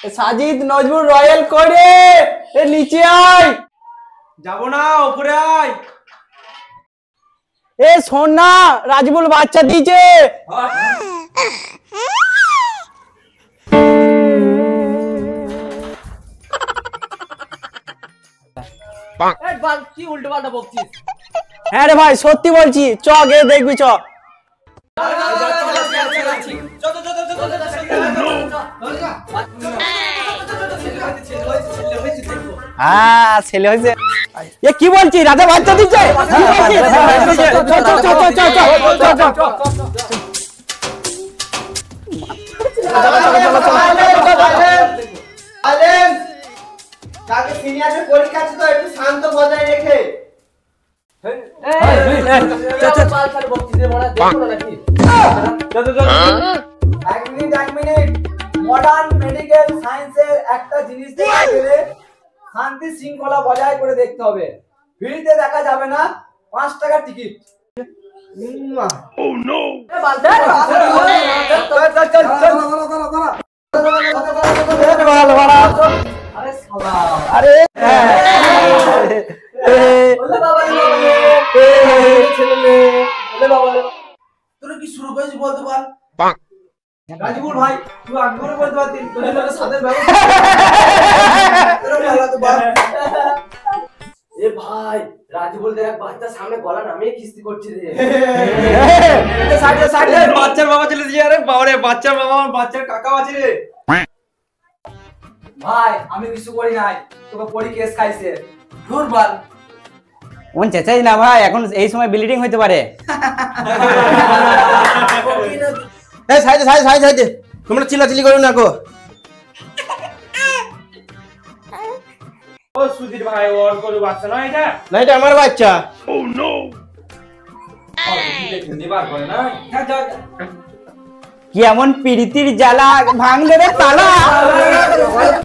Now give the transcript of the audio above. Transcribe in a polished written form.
Sajid Nazrul royal করে এ নিচে আয়। যাবো না, উপরে আয়। এ শোন না, রাজবুল বাচ্চা দিয়েছে। কি উল্টো পাল্টা বকছিস? হ্যাঁ রে ভাই, সত্যি বলছি, চ গিয়ে দেখবি চ। হ্যাঁ ছেলে হয়েছে। এ কি বলছি, রাজা বাচ্চা দিচ্ছে। পরীক্ষা আছে তো, একটু শান্ত বজায় রেখে। এক মিনিট মডার্ন মেডিকেল সায়েন্সের একটা জিনিস দেখতে গেলে শান্তি শৃঙ্খলা বজায় করে দেখতে হবে। ফ্রিতে দেখা যাবে না, 5 টাকা টিকিট। আরে তোরা কি শুরু করেছিস বলতে পার? রাজীবুল ভাই, তুই আগে করে বলতে পারতিস, তোর জন্য সাথে ব্যবস্থা। এ ভাই, রাজীবুল দেখ বাচ্চার সামনে গলা নামিয়ে কিস্তি করছে রে। বাচ্চার বাবা চলে দিয়েছে। আরে বাবারে, বাচ্চার বাবা আমার বাচ্চার কাকা আছে রে। ভাই আমি কিছু করি নাই, তোকে পরি কেস খাইছে। ধুর বাল। ওন চেঁচাই না ভাই, এখন এই সময় ব্লিডিং হইতে পারে। সাইডে সাইডে সাইডে সাইডে, তোমরা চিল্লাচিল্লি করো না গো। ও সুধীর ভাই, ওর কোনো বাচ্চা নয় এটা? না, এটা আমার বাচ্চা। এবার করে না। কি এমন পিরিতির জ্বালা, ভাঙ দেবে তালা।